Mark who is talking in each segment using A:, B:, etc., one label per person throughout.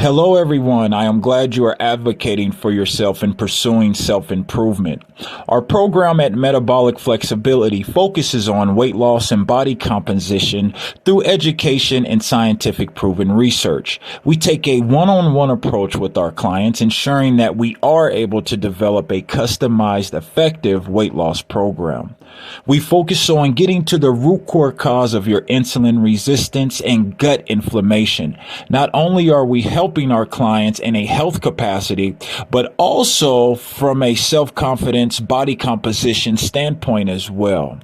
A: Hello, everyone. I am glad you are advocating for yourself and pursuing self-improvement. Our program at Metabolic Flexibility focuses on weight loss and body composition through education and scientific proven research. We take a one-on-one approach with our clients, ensuring that we are able to develop a customized, effective weight loss program. We focus on getting to the root core cause of your insulin resistance and gut inflammation. Not only are we helping our clients in a health capacity, but also from a self-confidence, body composition standpoint as well.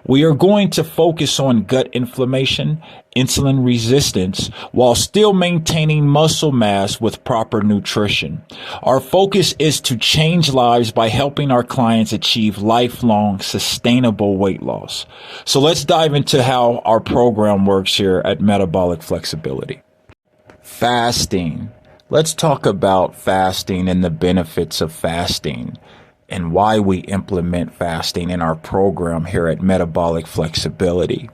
A: We are going to focus on gut inflammation, insulin resistance, while still maintaining muscle mass with proper nutrition. Our focus is to change lives by helping our clients achieve lifelong, sustainable weight loss. So let's dive into how our program works here at Metabolic Flexibility. Fasting. Let's talk about fasting and the benefits of fasting, and why we implement fasting in our program here at Metabolic Flexibility.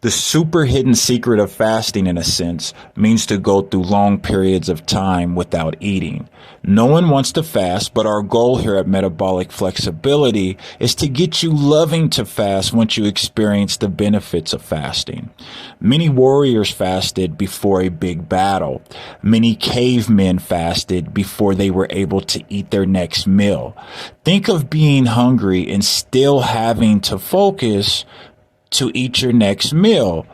A: The super hidden secret of fasting, in a sense, means to go through long periods of time without eating. No one wants to fast, but our goal here at Metabolic Flexibility is to get you loving to fast once you experience the benefits of fasting. Many warriors fasted before a big battle. Many cavemen fasted before they were able to eat their next meal. Think of being hungry and still having to focus to eat your next meal.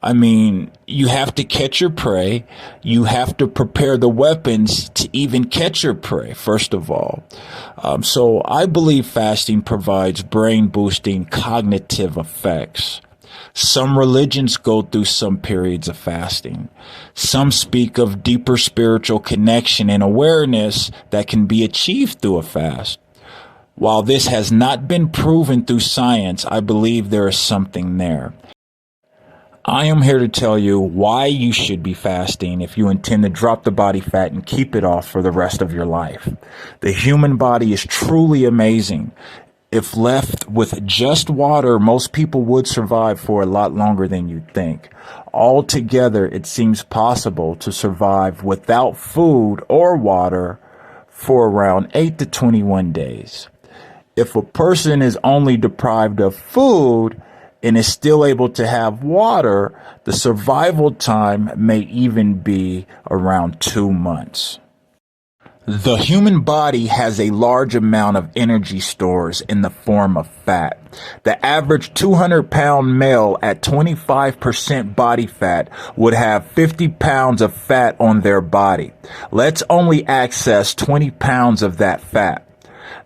A: I mean, you have to catch your prey. You have to prepare the weapons to even catch your prey, first of all. So I believe fasting provides brain boosting cognitive effects. Some religions go through some periods of fasting. Some speak of deeper spiritual connection and awareness that can be achieved through a fast. While this has not been proven through science, I believe there is something there. I am here to tell you why you should be fasting if you intend to drop the body fat and keep it off for the rest of your life. The human body is truly amazing. If left with just water, most people would survive for a lot longer than you'd think. Altogether, it seems possible to survive without food or water for around 8 to 21 days. If a person is only deprived of food and is still able to have water, the survival time may even be around 2 months. The human body has a large amount of energy stores in the form of fat. The average 200-pound male at 25% body fat would have 50 pounds of fat on their body. Let's only access 20 pounds of that fat.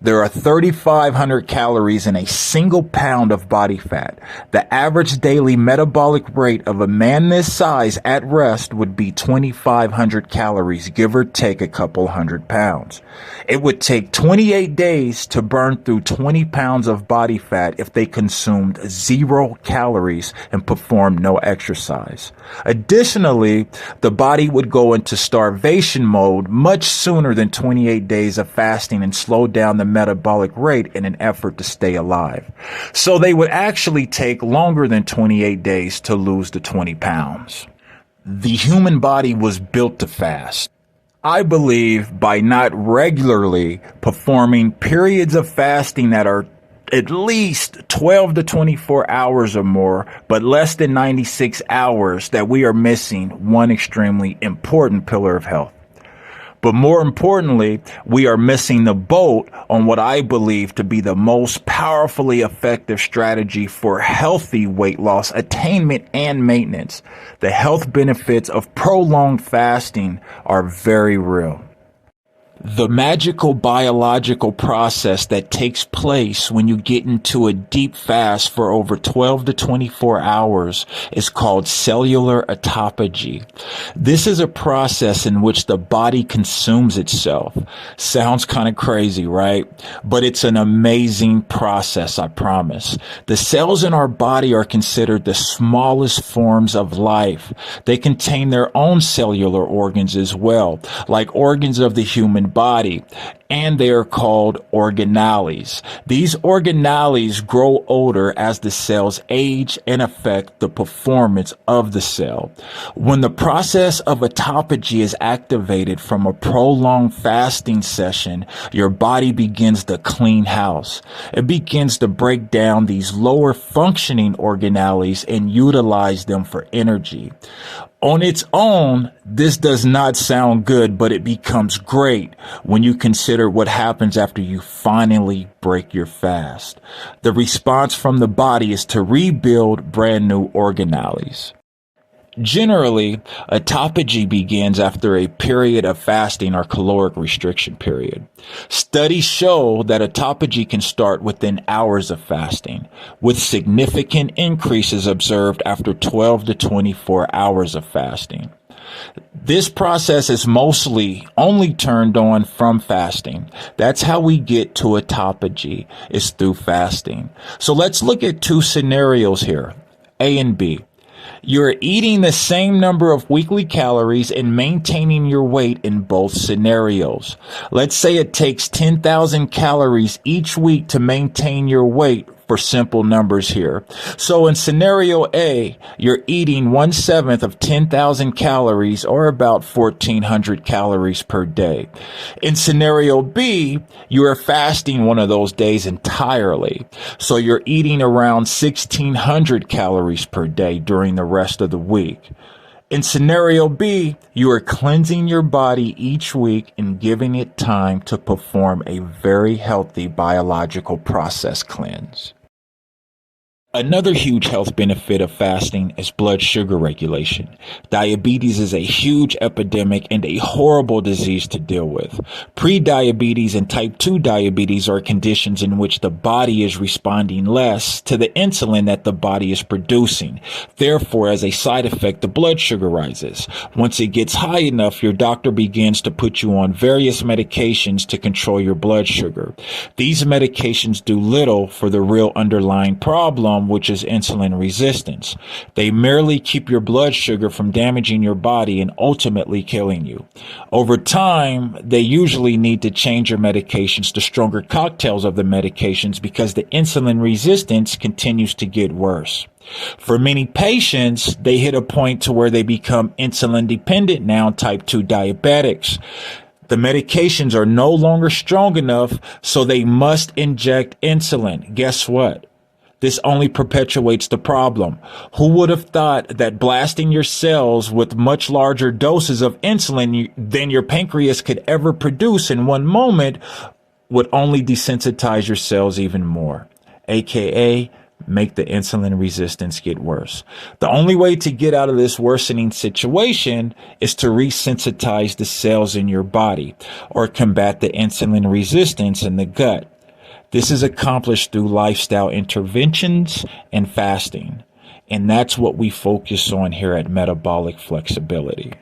A: There are 3,500 calories in a single pound of body fat. The average daily metabolic rate of a man this size at rest would be 2,500 calories, give or take a couple hundred pounds. It would take 28 days to burn through 20 pounds of body fat if they consumed 0 calories and performed no exercise. Additionally, the body would go into starvation mode much sooner than 28 days of fasting and slow down the metabolic rate in an effort to stay alive. So they would actually take longer than 28 days to lose the 20 pounds. The human body was built to fast. I believe by not regularly performing periods of fasting that are at least 12 to 24 hours or more, but less than 96 hours, that we are missing one extremely important pillar of health. But more importantly, we are missing the boat on what I believe to be the most powerfully effective strategy for healthy weight loss attainment and maintenance. The health benefits of prolonged fasting are very real. The magical biological process that takes place when you get into a deep fast for over 12 to 24 hours is called cellular autophagy. This is a process in which the body consumes itself. Sounds kind of crazy, right? But it's an amazing process, I promise. The cells in our body are considered the smallest forms of life. They contain their own cellular organs as well, like organs of the human human body, and they are called organelles. These organelles grow older as the cells age and affect the performance of the cell. When the process of autophagy is activated from a prolonged fasting session, your body begins to clean house. It begins to break down these lower functioning organelles and utilize them for energy. On its own, this does not sound good, but it becomes great when you consider what happens after you finally break your fast. The response from the body is to rebuild brand new organelles. Generally, autophagy begins after a period of fasting or caloric restriction period. Studies show that autophagy can start within hours of fasting, with significant increases observed after 12 to 24 hours of fasting. This process is mostly only turned on from fasting. That's how we get to autophagy, is through fasting. So let's look at two scenarios here, A and B. You're eating the same number of weekly calories and maintaining your weight in both scenarios. Let's say it takes 10,000 calories each week to maintain your weight, for simple numbers here. So in scenario A, you're eating 1/7 of 10,000 calories, or about 1,400 calories per day. In scenario B, you are fasting one of those days entirely. So you're eating around 1,600 calories per day during the rest of the week. In scenario B, you are cleansing your body each week and giving it time to perform a very healthy biological process cleanse. Another huge health benefit of fasting is blood sugar regulation. Diabetes is a huge epidemic and a horrible disease to deal with. Pre-diabetes and type 2 diabetes are conditions in which the body is responding less to the insulin that the body is producing. Therefore, as a side effect, the blood sugar rises. Once it gets high enough, your doctor begins to put you on various medications to control your blood sugar. These medications do little for the real underlying problem, which is insulin resistance. They merely keep your blood sugar from damaging your body and ultimately killing you. Over time, they usually need to change your medications to stronger cocktails of the medications because the insulin resistance continues to get worse. For many patients, they hit a point to where they become insulin dependent now, type 2 diabetics. The medications are no longer strong enough, so they must inject insulin. Guess what? This only perpetuates the problem. Who would have thought that blasting your cells with much larger doses of insulin than your pancreas could ever produce in one moment would only desensitize your cells even more, aka make the insulin resistance get worse. The only way to get out of this worsening situation is to resensitize the cells in your body or combat the insulin resistance in the gut. This is accomplished through lifestyle interventions and fasting. And that's what we focus on here at Metabolic Flexibility.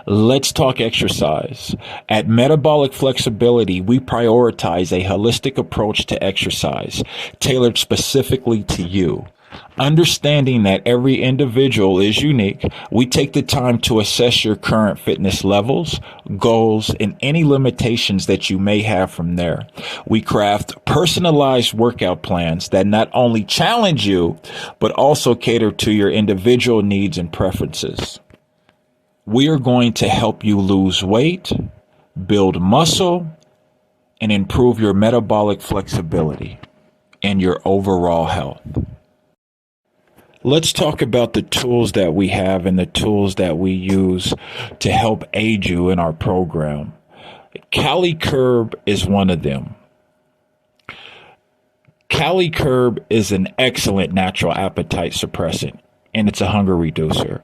A: Let's talk exercise. At Metabolic Flexibility, we prioritize a holistic approach to exercise, tailored specifically to you. Understanding that every individual is unique, we take the time to assess your current fitness levels, goals, and any limitations that you may have from there. We craft personalized workout plans that not only challenge you, but also cater to your individual needs and preferences. We are going to help you lose weight, build muscle, and improve your metabolic flexibility and your overall health. Let's talk about the tools that we have and the tools that we use to help aid you in our program. CaliCurb is one of them. CaliCurb is an excellent natural appetite suppressant, and it's a hunger reducer.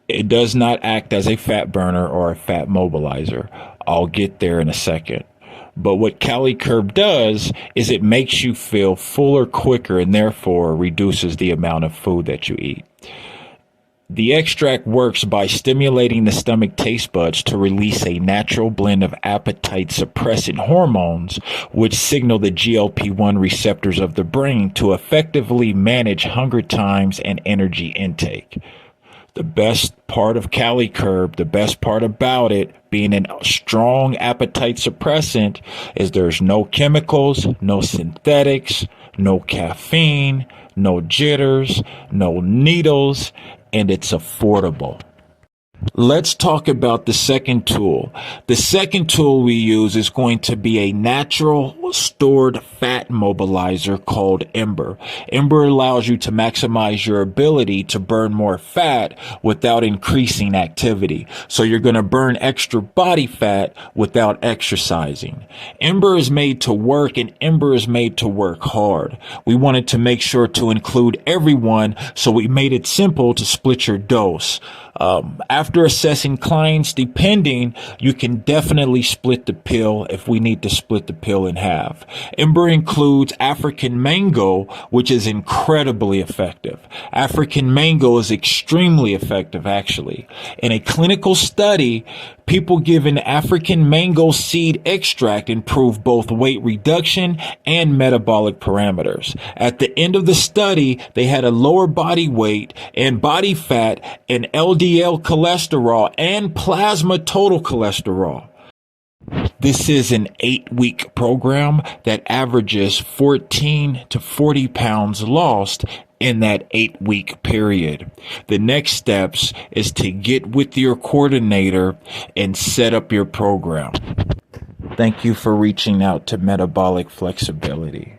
A: It does not act as a fat burner or a fat mobilizer. I'll get there in a second. But what CaliCurb does is it makes you feel fuller quicker and therefore reduces the amount of food that you eat. The extract works by stimulating the stomach taste buds to release a natural blend of appetite suppressant hormones, which signal the GLP-1 receptors of the brain to effectively manage hunger times and energy intake. The best part of Cali Curb, the best part about it being a strong appetite suppressant is there's no chemicals, no synthetics, no caffeine, no jitters, no needles, and it's affordable. Let's talk about the second tool. The second tool we use is going to be a natural stored fat mobilizer called Ember. Ember allows you to maximize your ability to burn more fat without increasing activity. So you're going to burn extra body fat without exercising. Ember is made to work, and Ember is made to work hard. We wanted to make sure to include everyone, so we made it simple to split your dose. After assessing clients, depending, you can definitely split the pill if we need to split the pill in half. Ember includes African mango, which is incredibly effective. African mango is extremely effective, actually. In a clinical study, people given African mango seed extract improved both weight reduction and metabolic parameters. At the end of the study, they had a lower body weight and body fat and LDL cholesterol and plasma total cholesterol. This is an 8-week program that averages 14 to 40 pounds lost in that 8-week period. The next steps is to get with your coordinator and set up your program. Thank you for reaching out to Metabolic Flexibility.